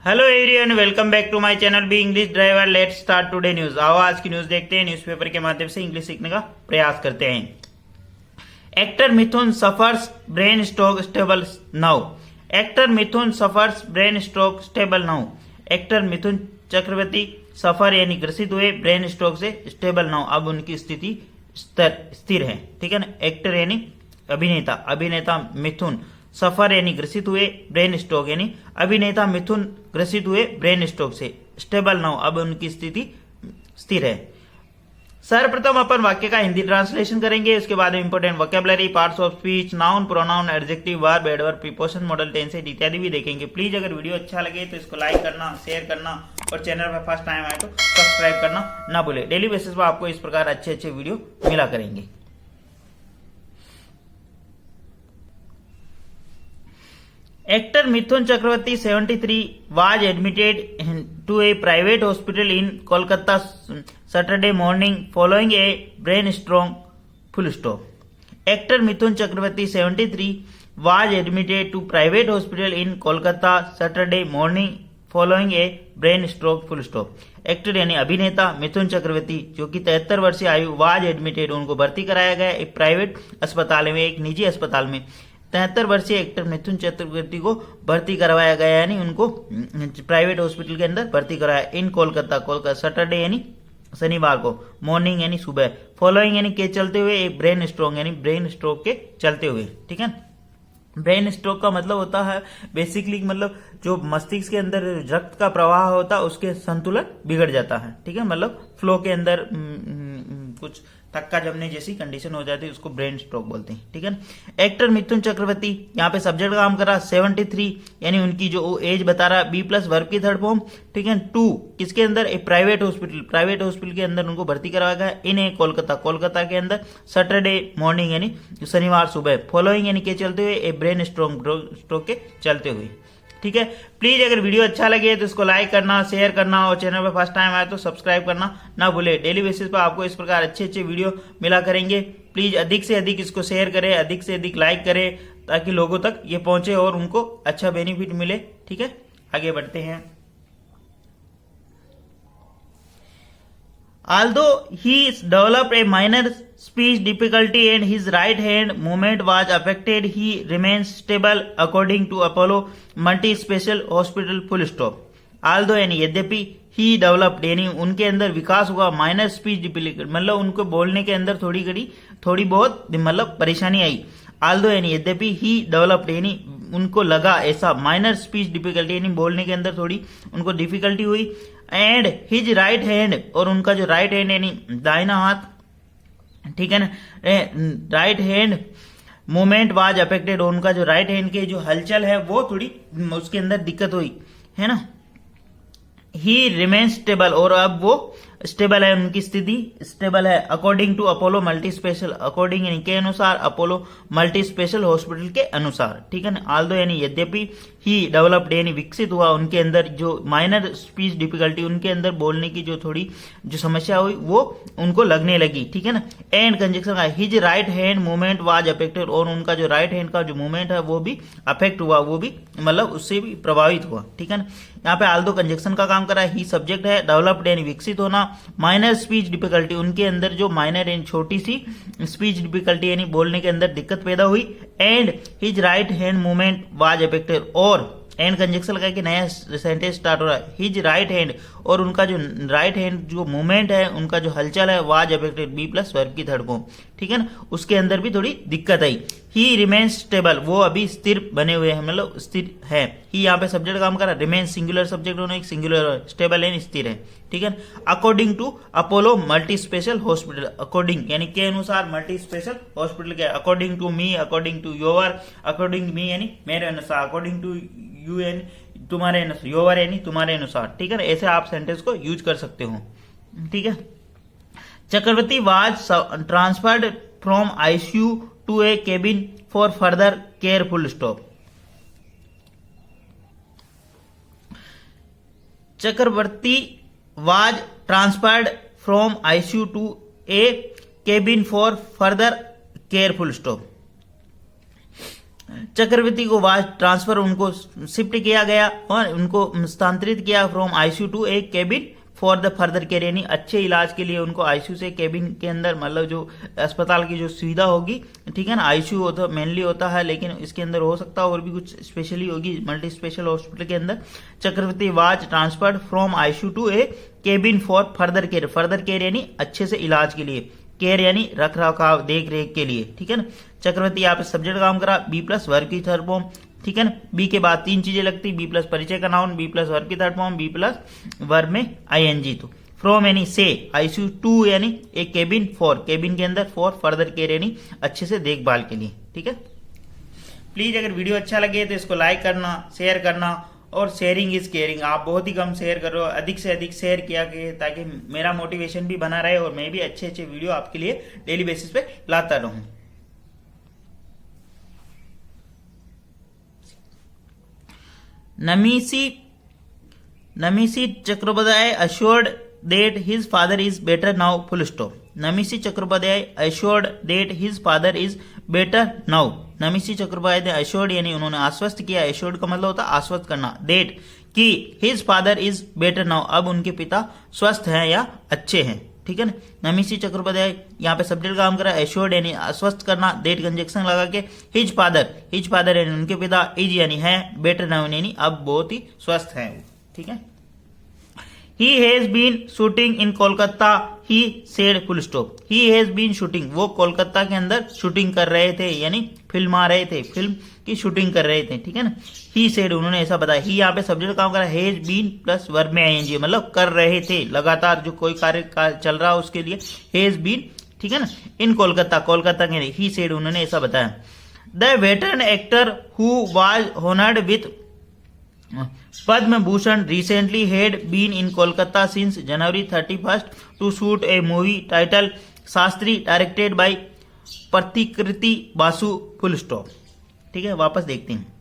Hello everyone, welcome back to my channel B English driver. Let's start today news. आओ आज की news देखते हैं। न्यूज़पेपर के माध्यम से इंग्लिश सीखने का प्रयास करते हैं। Actor Mithun suffers brain stroke stable now. Actor Mithun suffers brain stroke stable now. Actor Mithun Chakraborty suffer यानी ग्रसित हुए ब्रेन स्ट्रोक से स्टेबल नाउ, अब उनकी स्थिति स्थिर है। ठीक है ना। एक्टर यानी अभिनेता, अभिनेता मिथुन सफर यानी ग्रसित हुए ब्रेन स्ट्रोक यानी अभिनेता मिथुन ग्रसित हुए ब्रेन स्ट्रोक से स्टेबल नाउ, अब उनकी स्थिति स्थिर है। सर्वप्रथम अपन वाक्य का हिंदी ट्रांसलेशन करेंगे, उसके बाद important vocabulary, parts of speech, noun, pronoun, adjective, verb, adverb, preposition, model tenses इत्यादि भी देखेंगे। प्लीज अगर वीडियो अच्छा लगे तो इसको लाइक करना, शेयर करना और चैनल पर फर्स्ट टाइम आए तो सब्सक्राइब करना ना भूले। डेली बेसिस पर आपको इस प्रकार अच्छे अच्छे वीडियो मिला करेंगे। Actor Mithun Chakravarti, 73, was admitted to a private hospital in Kolkata Saturday morning following a brain stroke. Full stop. Actor Mithun Chakravarti, 73, was admitted to private hospital in Kolkata Saturday morning following a brain stroke. Full stop. Actor यानी अभिनेता मिथुन चक्रवर्ती जो कि 73 वर्षीय आयु was admitted, उनको भर्ती कराया गया एक प्राइवेट अस्पताल में, एक निजी अस्पताल में। 73 वर्षीय एक्टर मिथुन चक्रवर्ती को भर्ती करवाया गया, यानी उनको प्राइवेट हॉस्पिटल के अंदर भर्ती कराया इन कोलकाता। कोलकाता सैटरडे यानी शनिवार को, मॉर्निंग यानी सुबह, फॉलोइंग यानी के चलते हुए, एक ब्रेन स्ट्रोक यानी ब्रेन स्ट्रोक के चलते हुए। ठीक है। ब्रेन स्ट्रोक का मतलब होता है बेसिकली मतलब जो मस्तिष्क के अंदर रक्त का प्रवाह होता है उसके संतुलन बिगड़ जाता है। ठीक है, मतलब फ्लो के अंदर कुछ थक्का जमने जैसी कंडीशन हो जाती है, उसको ब्रेन स्ट्रोक बोलते हैं। ठीक है। एक्टर मिथुन चक्रवर्ती यहाँ पे सब्जेक्ट काम कर रहा 73 यानी उनकी जो एज बता रहा बी प्लस वर्ब की थर्ड फॉर्म। ठीक है। 2 किसके अंदर, एक प्राइवेट हॉस्पिटल, प्राइवेट हॉस्पिटल के अंदर उनको भर्ती कराया गया इन ए कोलकाता, कोलकाता के अंदर सैटरडे मॉर्निंग यानी शनिवार सुबह, फॉलोइंग यानी के चलते हुए, ए ब्रेन स्ट्रोक के चलते हुए। ठीक है। प्लीज अगर वीडियो अच्छा लगे तो इसको लाइक करना, शेयर करना और चैनल पर फर्स्ट टाइम आए तो सब्सक्राइब करना ना भूले। डेली बेसिस पर आपको इस प्रकार अच्छे अच्छे वीडियो मिला करेंगे। प्लीज अधिक से अधिक इसको शेयर करें, अधिक से अधिक लाइक करें ताकि लोगों तक ये पहुंचे और उनको अच्छा बेनिफिट मिले। ठीक है, आगे बढ़ते हैं। Although he developed a minor speech difficulty and his right hand movement was affected, he remains stable according to Apollo Multi-Special Hospital. Full stop. Although यानी यद्यपि he developed यानी उनके अंदर विकास हुआ, माइनर स्पीच डिफिकल्टी मतलब उनको बोलने के अंदर थोड़ी बहुत मतलब परेशानी आई। Although यानी यद्यपि he developed यानी उनको लगा ऐसा, माइनर स्पीच डिफिकल्टी यानी बोलने के अंदर थोड़ी उनको डिफिकल्टी हुई। एंड हिज राइट हैंड और उनका जो राइट हैंड यानी दाहिना हाथ, ठीक है ना, right hand movement was affected, उनका जो राइट हैंड के जो हलचल है वो थोड़ी उसके अंदर दिक्कत हुई है ना। ही रिमेन स्टेबल और अब वो स्टेबल है, उनकी स्थिति स्टेबल है according to Apollo multi special, according यानी के अनुसार, अपोलो मल्टी स्पेशल हॉस्पिटल के अनुसार। ठीक है ना। आल्दो यानी यद्यपि, ही डेवलप्ड यानी विकसित हुआ, उनके अंदर जो माइनर स्पीच डिफिकल्टी, उनके अंदर बोलने की जो थोड़ी जो समस्या हुई वो उनको लगने लगी। ठीक है ना। एंड कंजक्शन का his right hand movement was affected और उनका जो राइट हैंड का जो मूवमेंट है वो भी अफेक्ट हुआ, वो भी मतलब उससे भी प्रभावित हुआ। ठीक है ना। यहाँ पे आल्दो कंजक्शन का काम कर रहा है, ही सब्जेक्ट है, डेवलप्ड यानी विकसित होना, माइनर स्पीच डिफिकल्टी उनके अंदर जो माइनर यानी छोटी सी स्पीच डिफिकल्टी यानी बोलने के अंदर दिक्कत पैदा हुई। And his right hand movement was affected और एंड कंजक्शन लगा कि नया सेंटेंस स्टार्ट हो रहा है। हिज राइट हैंड और उनका जो राइट हैंड जो मूवमेंट है, उनका जो हलचल है, was affected be plus verb की थर्ड फॉर्म। ठीक है ना। उसके अंदर भी थोड़ी दिक्कत आई। ही रिमेन्स स्टेबल, वो अभी स्थिर बने हुए हैं, मतलब स्थिर है। ही यहाँ पे सब्जेक्ट काम कर रहा है, रिमेन सिंगुलर सब्जेक्ट होना, एक सिंगुलर, स्टेबल है स्थिर है। ठीक है। According to Apollo multi special hospital, according यानी के अनुसार, मल्टी स्पेशल हॉस्पिटल के, according to me, according to your, according me यानी मेरे अनुसार, अकॉर्डिंग टू यू यानी तुम्हारे अनुसार, योर यानी तुम्हारे अनुसार। ठीक है ना। ऐसे आप सेंटेंस को यूज कर सकते हो। ठीक है। Chakraborty was transferred from ICU to a cabin for further care. Full stop. Chakraborty was transferred from ICU to a cabin for further care. Full stop. Chakraborty को वाज ट्रांसफर उनको शिफ्ट किया गया और उनको स्थानांतरित किया from ICU to a cabin for the further care, यानी अच्छे इलाज के लिए उनको आईसीयू से केबिन के अंदर, मतलब जो अस्पताल की जो सुविधा होगी, ठीक है ना, आईसीयू होता मेनली होता है, लेकिन इसके अंदर हो सकता है और भी कुछ स्पेशली होगी मल्टी स्पेशल हॉस्पिटल के अंदर। Chakraborty was transferred from ICU to a cabin for further care, further care यानी अच्छे से इलाज के लिए, केयर यानी रख रखाव देख रेख के लिए, ठीक है ना। चक्रवर्ती यहाँ पे सब्जेक्ट काम करा, बी प्लस वर्ब की थर्ड फॉर्म, ठीक है ना। बी के बाद तीन चीजें लगती, बी प्लस परिचय का नाउन, बी प्लस वर्ब की third form, be plus verb में आईएनजी। तो फ्रॉम यानी से, आईसीयू टू यानी एक केबिन, फॉर केबिन के अंदर, फॉर फर्दर केयर यानी अच्छे से देखभाल के लिए, ठीक है। प्लीज अगर वीडियो अच्छा लगे तो इसको लाइक करना, शेयर करना, और शेयरिंग इज केयरिंग। आप बहुत ही कम शेयर कर रहे हो, अधिक से अधिक शेयर किया ताकि मेरा मोटिवेशन भी बना रहे और मैं भी अच्छे अच्छे वीडियो आपके लिए डेली बेसिस पे लाता रहूं। नमीसी Chattopadhyay assured that his father is better now, full stop. नमीसी Chattopadhyay assured that his father is better now. नमीसी Chattopadhyay assured यानी उन्होंने आश्वस्त किया, assured का मतलब होता है आश्वस्त करना, that कि his father is better now, अब उनके पिता स्वस्थ हैं या अच्छे हैं, ठीक है ना। नमीसी चट्टोपाध्याय यहाँ पे सब्जेक्ट काम करा, एश्योर्ड यानी आश्वस्त करना, डेट कंजक्शन लगा के, हिज फादर यानी उनके पिता, इज यानी है, बेटर नाउ यानी अब बहुत ही स्वस्थ हैं, ठीक है। He has been shooting in Kolkata, he said full stop. He has been shooting, वो कोलकाता के अंदर शूटिंग कर रहे थे, यानी फिल्मा रहे थे, फिल्म की शूटिंग कर रहे थे, ठीक है ना। ही सेड उन्होंने ऐसा बताया, ही यहाँ पे सब्जेक्ट काम करा, हैज बीन प्लस वर्ब में आईएनजी, मतलब कर रहे थे, लगातार जो कोई कार्य चल रहा उसके लिए हैज बीन, ठीक है ना। इन कोलकाता, कोलकाता के ही सेड उन्होंने ऐसा बताया। The veteran actor who was honoured with Padma Bhushan recently had been in Kolkata since January 31st to shoot a movie titled Shastri, directed by Pratikriti Basu, full stop। ठीक है, वापस देखते हैं।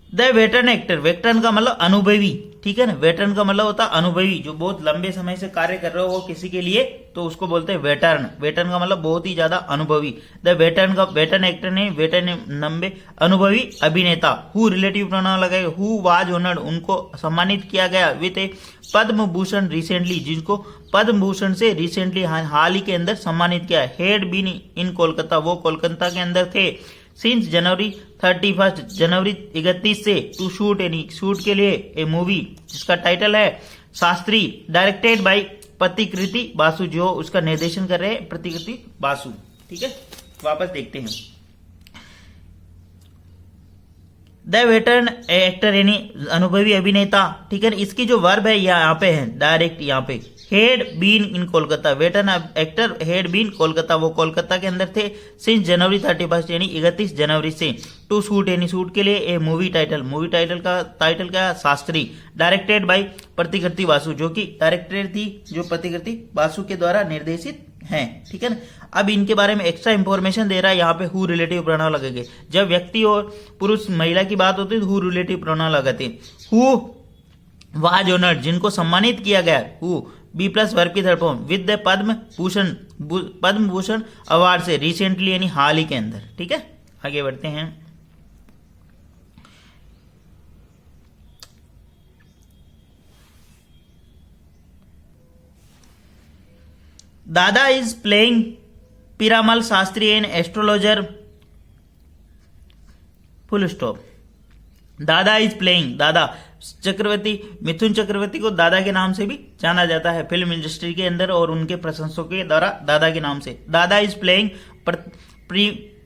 The veteran actor, veteran का मतलब अनुभवी, ठीक है ना। वेटरन का मतलब होता है अनुभवी, जो बहुत लंबे समय से कार्य कर रहे हो वो किसी के लिए, तो उसको बोलते हैं वेटरन। वेटरन का मतलब बहुत ही ज्यादा अनुभवी। द वेटरन का, वेटरन एक्टर ने, वेटरन नंबे अनुभवी अभिनेता, हु रिलेटिव प्रोनाउन लगाएगा, हु वाज ऑनर्ड उनको सम्मानित किया गया with A Padma Bhushan recently, जिनको पद्म भूषण से रिसेंटली हाल ही के अंदर सम्मानित किया। हेड बीन इन कोलकाता, वो कोलकाता के अंदर थे। सिंस जनवरी 31, जनवरी 31 से, टू शूट यानी शूट के लिए, ए मूवी जिसका टाइटल है शास्त्री, डायरेक्टेड बाय प्रतिकृति बासु, जो उसका निर्देशन कर रहे हैं प्रतिकृति बासु, ठीक है। वापस देखते हैं। द वेटरन एक्टर यानी अनुभवी अभिनेता, ठीक है। इसकी जो वर्ब है यहाँ पे है डायरेक्ट, यहाँ पे had been in Kolkata, veteran actor had been Kolkata, वो कोलकाता के अंदर थे। सिंस जनवरी 31 यानी 31 जनवरी से, टू शूट यानी शूट के लिए, ए मूवी टाइटल का टाइटल क्या, शास्त्री, डायरेक्टेड बाय प्रतिकृति बासु, जो कि डायरेक्टर थी, जो प्रतिकृति बासु के द्वारा निर्देशित हैं, ठीक है ना। अब इनके बारे में एक्स्ट्रा इंफॉर्मेशन दे रहा है यहाँ पे, हु रिलेटिव प्रोनाउन लगेंगे। जब व्यक्ति और पुरुष महिला की बात होती है तो हु रिलेटिव प्रोनाउन लगाते हैं। हु वाज ऑनर्ड, जिनको सम्मानित किया गया, हु बी प्लस वर्ब की third form, with the Padma Bhushan award से, रिसेंटली यानी हाल ही के अंदर, ठीक है। आगे बढ़ते हैं। दादा is playing Piramal Shastri an astrologer, full stop. दादा इज प्लेइंग, दादा चक्रवर्ती, मिथुन चक्रवर्ती को दादा के नाम से भी जाना जाता है फिल्म इंडस्ट्री के अंदर और उनके प्रशंसकों के द्वारा दादा के नाम से। दादा इज प्लेइंग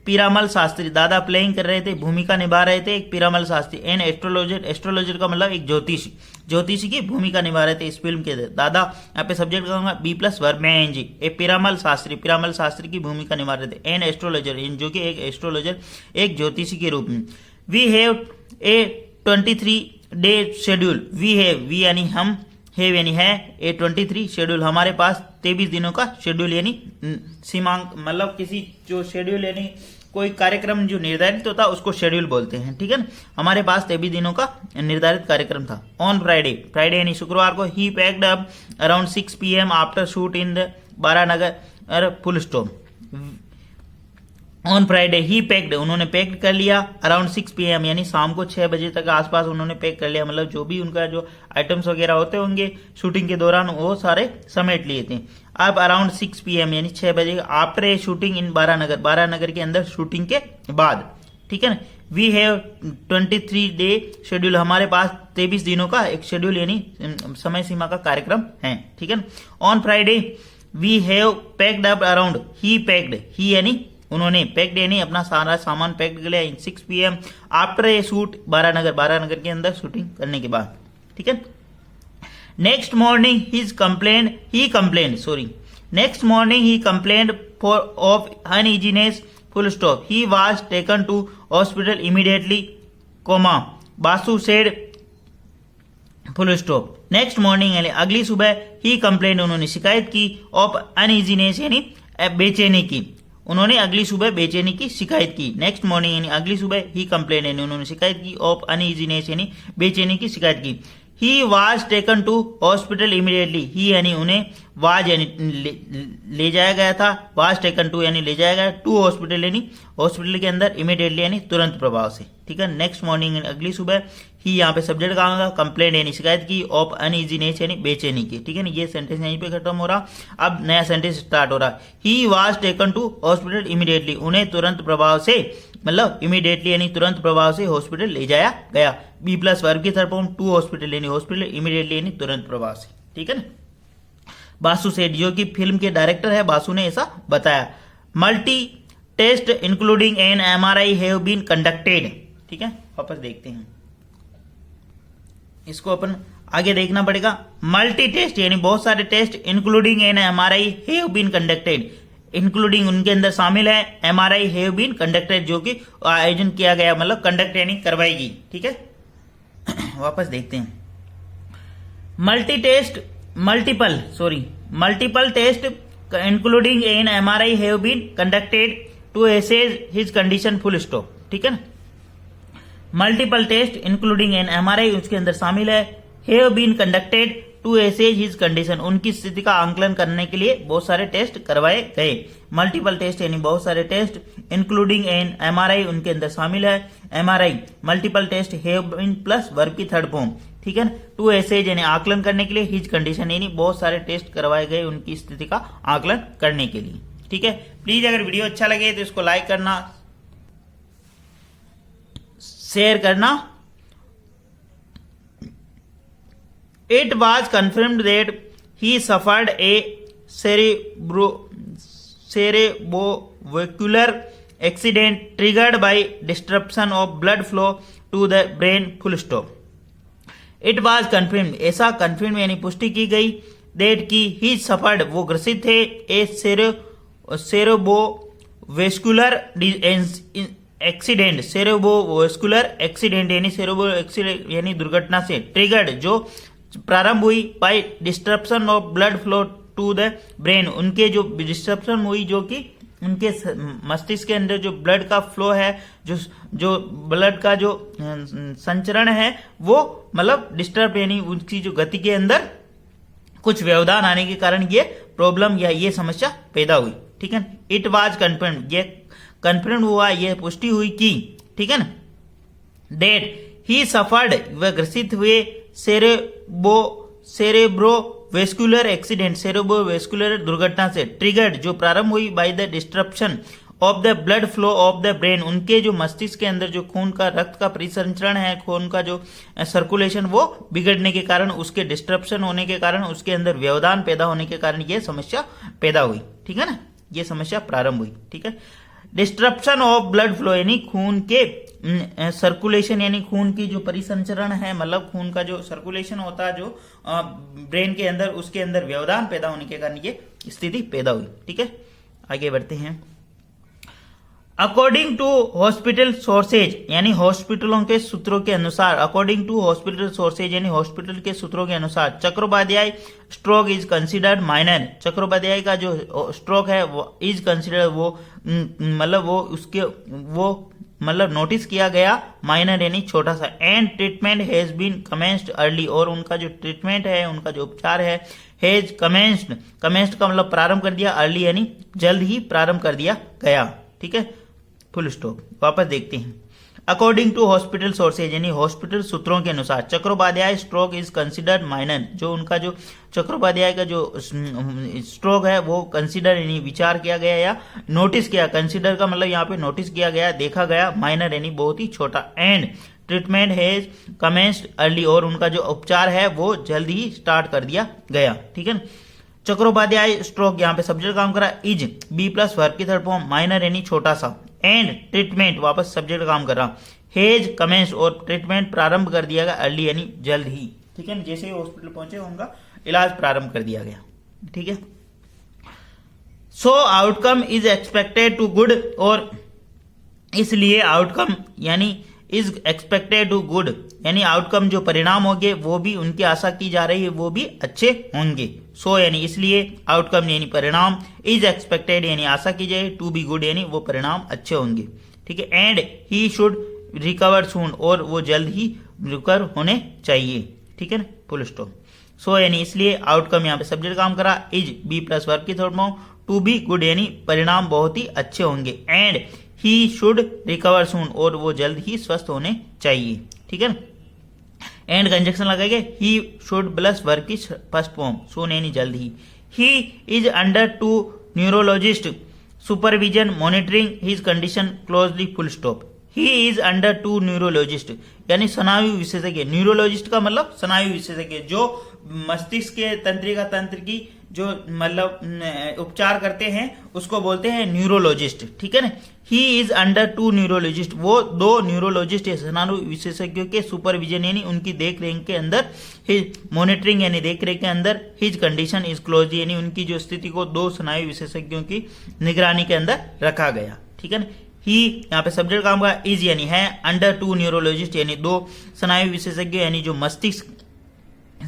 पिरामल शास्त्री, दादा प्लेइंग कर रहे थे, भूमिका निभा रहे थे एक Piramal Shastri, an astrologer, astrologer का मतलब एक ज्योतिषी की भूमिका निभा रहे थे इस फिल्म के अंदर। दादा यहाँ पे सब्जेक्ट कहूंगा, बी प्लस वर्ब में एनजी, ए पिरामल शास्त्री की भूमिका निभा रहे थे। एन एस्ट्रोलॉजर, जो कि एक एस्ट्रोलॉजर, एक ज्योतिषी के रूप में। We have a 23 day schedule, we यानी हम, हैव यानी है, ए 23 शेड्यूल, हमारे पास 23 दिनों का शेड्यूल यानी सीमांक, मतलब किसी जो शेड्यूल यानी कोई कार्यक्रम जो निर्धारित होता है उसको शेड्यूल बोलते हैं, ठीक है ना। हमारे पास 23 दिनों का निर्धारित कार्यक्रम था। ऑन फ्राइडे यानी शुक्रवार को, he packed up around 6 PM after shoot in the Baranagar, full stop. On Friday he packed, उन्होंने पैक्ड कर लिया अराउंड 6 PM यानी शाम को 6 बजे तक आसपास उन्होंने पैक कर लिया, मतलब जो भी उनका जो आइटम्स वगैरह होते होंगे शूटिंग के दौरान वो सारे समेट लिए थे। अब अराउंड 6 PM यानी 6 बजे आफ्टर ए शूटिंग इन बारानगर के अंदर शूटिंग के बाद, ठीक है ना। वी हैव 23 डे शेड्यूल, हमारे पास 23 दिनों का एक शेड्यूल यानी समय सीमा का कार्यक्रम है, ठीक है ना। On Friday we have packed up around, he packed, he यानी उन्होंने पैक्ड यानी अपना सारा सामान पैक्ड कर लिया in 6 PM after a shoot Baranagar के अंदर शूटिंग करने के बाद, ठीक है। Next morning next morning he complained for of uneasiness full stop, he was taken to hospital immediately comma, Basu said full stop. Next morning यानी अगली सुबह ही कंप्लेंट, उन्होंने शिकायत की ऑफ अनइजीनेस यानी बेचैनी की, उन्होंने अगली सुबह बेचैनी की शिकायत की। नेक्स्ट मॉर्निंग यानी अगली सुबह ही कंप्लेंट यानी उन्होंने शिकायत की ऑफ अनइजीनेस यानी बेचैनी की शिकायत की। He was taken to hospital immediately, he यानी उन्हें वाज यानी ले जाया गया था, वाज टेकन टू यानी ले जाया गया, टू हॉस्पिटल यानी हॉस्पिटल के अंदर, इमीडिएटली यानी तुरंत प्रभाव से, ठीक है। नेक्स्ट मॉर्निंग अगली सुबह, ही यहाँ पे सब्जेक्ट का होगा, कंप्लेंट यानी शिकायत की, ऑफ अनइजीनेस यानी बेचैनी की, ठीक है ना। ये सेंटेंस यहीं पे खत्म हो रहा, अब नया सेंटेंस स्टार्ट हो रहा। He was taken to hospital immediately, उन्हें तुरंत प्रभाव से, मतलब इमीडिएटली यानी तुरंत प्रभाव से हॉस्पिटल ले जाया गया। बी प्लस वर्ब की थर्ड फॉर्म, टू हॉस्पिटल यानी हॉस्पिटल, इमीडिएटली यानी तुरंत प्रभाव से, ठीक है ना। बासु सेठ जो कि फिल्म के डायरेक्टर है, बासु ने ऐसा बताया। Multi test including an MRI have been conducted, ठीक है। वापस देखते हैं इसको, अपन आगे देखना पड़ेगा। मल्टी टेस्ट यानी बहुत सारे test, including an MRI have been conducted, including उनके अंदर शामिल है, MRI हैव बीन कंडक्टेड जो कि आयोजन किया गया, मतलब कंडक्ट यानी करवाएगी, ठीक है। वापस देखते हैं। Multiple test including an MRI have been conducted to assess his condition full stop, ठीक है ना। Multiple test including an MRI उसके अंदर शामिल है, have been conducted to assess his condition उनकी स्थिति का आंकलन करने के लिए बहुत सारे टेस्ट करवाए गए। मल्टीपल टेस्ट यानी बहुत सारे टेस्ट, इंक्लूडिंग एन MRI उनके अंदर शामिल है, MRI multiple test, have been plus verb की थर्ड फॉर्म, ठीक है ना। टू असेस यानी आकलन करने के लिए, हिज कंडीशन यानी बहुत सारे टेस्ट करवाए गए उनकी स्थिति का आकलन करने के लिए, ठीक है। प्लीज अगर वीडियो अच्छा लगे तो इसको लाइक करना, शेयर करना। It was confirmed that he suffered a cerebrovascular accident triggered by disruption of blood flow to the brain full stop. It was confirmed, ऐसा confirmed यानी पुष्टि की गई, that कि he suffered वो ग्रसित थे, a cerebrovascular accident, cerebrovascular accident यानी सेरेब्रो एक्सीडेंट यानी दुर्घटना से, ट्रिगर्ड जो प्रारंभ हुई, by disruption of blood flow to the brain उनके जो डिस्ट्रप्शन हुई जो कि उनके मस्तिष्क के अंदर जो ब्लड का फ्लो है, जो ब्लड का जो संचरण है वो मतलब डिस्टर्ब यानी उनकी जो गति के अंदर कुछ व्यवधान आने के कारण ये प्रॉब्लम या ये समस्या पैदा हुई, ठीक है। इट वाज कन्फर्म, ये कन्फर्म हुआ, ये पुष्टि हुई कि, ठीक है ना, डेट ही सफर्ड वह ग्रसित हुए, सेरेब्रोवेस्कुलर एक्सीडेंट सेरेब्रोवेस्कुलर दुर्घटना से, ट्रिगर्ड जो प्रारंभ हुई, by the disruption of the blood flow of the brain उनके जो मस्तिष्क के अंदर जो खून का रक्त का परिसंचरण है, खून का जो सर्कुलेशन वो बिगड़ने के कारण, उसके डिस्ट्रप्शन होने के कारण, उसके अंदर व्यवधान पैदा होने के कारण ये समस्या पैदा हुई, ठीक है ना, ये समस्या प्रारंभ हुई, ठीक है। डिस्ट्रप्शन ऑफ ब्लड फ्लो यानी खून के सर्कुलेशन यानी खून की जो परिसंचरण है, मतलब खून का जो सर्कुलेशन होता है जो ब्रेन के अंदर, उसके अंदर व्यवधान पैदा होने के कारण ये स्थिति पैदा हुई, ठीक है। आगे बढ़ते हैं। अकॉर्डिंग टू हॉस्पिटल सोर्सेज यानी हॉस्पिटलों के सूत्रों के अनुसार, अकॉर्डिंग टू हॉस्पिटल सोर्सेज यानी हॉस्पिटल के सूत्रों के अनुसार, Chattopadhyay stroke is considered minor, Chattopadhyay का जो स्ट्रोक है वो इज कंसिडर्ड वो मतलब वो उसके वो मतलब नोटिस किया गया, माइनर यानी छोटा सा, and treatment has been commenced early और उनका जो ट्रीटमेंट है, उनका जो उपचार है, हैज कमेंस्ड, कमेंस्ड का मतलब प्रारंभ कर दिया, अर्ली यानी जल्द ही प्रारंभ कर दिया गया, ठीक है। Full stop. वापस देखते हैं। अकॉर्डिंग टू हॉस्पिटल सोर्सेज यानी हॉस्पिटल सूत्रों के अनुसार Chattopadhyay stroke is considered minor. जो उनका जो चट्टोपाध्याय का जो स्ट्रोक है वो कंसिडर यानी विचार किया गया या नोटिस किया। कंसिडर का मतलब यहाँ पे नोटिस किया गया, देखा गया। माइनर यानी बहुत ही छोटा। And treatment has commenced early और उनका जो उपचार है वो जल्द ही स्टार्ट कर दिया गया। ठीक है ना। चट्टोपाध्याय स्ट्रोक यहाँ पे सब्जेक्ट काम करा इज बी प्लस वर्ब की थर्ड फॉर्म। माइनर यानी छोटा सा। एंड ट्रीटमेंट वापस सब्जेक्ट काम कर रहा। हेज कमेंस और ट्रीटमेंट प्रारंभ कर दिया गया अर्ली यानी जल्द ही। ठीक है। जैसे ही हॉस्पिटल पहुंचे उनका इलाज प्रारंभ कर दिया गया। ठीक है। So outcome is expected to good और इसलिए आउटकम यानी इज एक्सपेक्टेड टू गुड यानी आउटकम जो परिणाम होंगे वो भी उनकी आशा की जा रही है वो भी अच्छे होंगे। सो यानी इसलिए आउटकम यानी परिणाम, इज एक्सपेक्टेड यानी आशा की जाए, टू बी गुड यानी वो परिणाम अच्छे होंगे। ठीक है। And he should recover soon और वो जल्द ही रिकवर होने चाहिए। ठीक है ना। Full stop. सो यानी इसलिए आउटकम यहाँ पे सब्जेक्ट काम करा इज बी प्लस वर्ब की third form. To be good यानी परिणाम बहुत ही अच्छे होंगे। And he should recover soon और वो जल्द ही स्वस्थ होने चाहिए। ठीक है ना। एंड कंजक्शन लगाएंगे ही शुड प्लस वर्ब की फर्स्ट फॉर्म सून यानी जल्द he is under to neurologist supervision monitoring his condition closely full stop. He is under to neurologist यानी स्नायु विशेषज्ञ। न्यूरोलॉजिस्ट का मतलब स्नायु विशेषज्ञ जो मस्तिष्क के तंत्रिका तंत्र की जो मतलब उपचार करते हैं उसको बोलते हैं न्यूरोलॉजिस्ट। ठीक है ना। He is under to neurologist वो दो न्यूरोलॉजिस्ट स्नायु विशेषज्ञों के सुपरविजन यानी उनकी देख रेख के अंदर, हिज मॉनिटरिंग यानी देख रेख के अंदर, हिज कंडीशन इज क्लोज यानी उनकी जो स्थिति को दो स्नायु विशेषज्ञों की निगरानी के अंदर रखा गया। ठीक है ना। ही यहाँ पे सब्जेक्ट काम का इज यानी है, अंडर टू न्यूरोलॉजिस्ट यानी दो स्नायु विशेषज्ञ यानी जो मस्तिष्क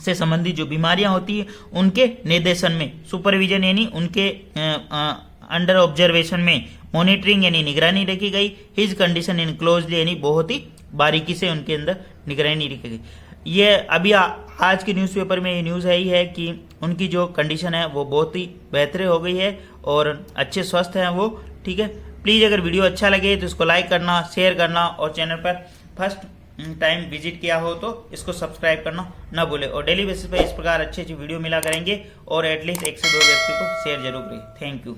से संबंधित जो बीमारियां होती है उनके निर्देशन में, सुपरविजन यानी उनके अंडर ऑब्जर्वेशन में, मॉनिटरिंग यानी निगरानी रखी गई, हिज कंडीशन इन क्लोजली यानी बहुत ही बारीकी से उनके अंदर निगरानी रखी गई। ये अभी आज के न्यूज़पेपर में ये न्यूज़ है ही है कि उनकी जो कंडीशन है वो बहुत ही बेहतर हो गई है और अच्छे स्वस्थ हैं वो। ठीक है। प्लीज़ अगर वीडियो अच्छा लगे तो इसको लाइक करना, शेयर करना और चैनल पर फर्स्ट टाइम विजिट किया हो तो इसको सब्सक्राइब करना ना भूले। और डेली बेसिस पे इस प्रकार अच्छी अच्छी वीडियो मिला करेंगे और एटलीस्ट 1 से 2 व्यक्ति को शेयर जरूर करें। Thank you.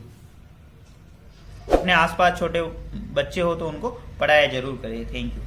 अपने आसपास छोटे बच्चे हो तो उनको पढ़ाया जरूर करें। Thank you.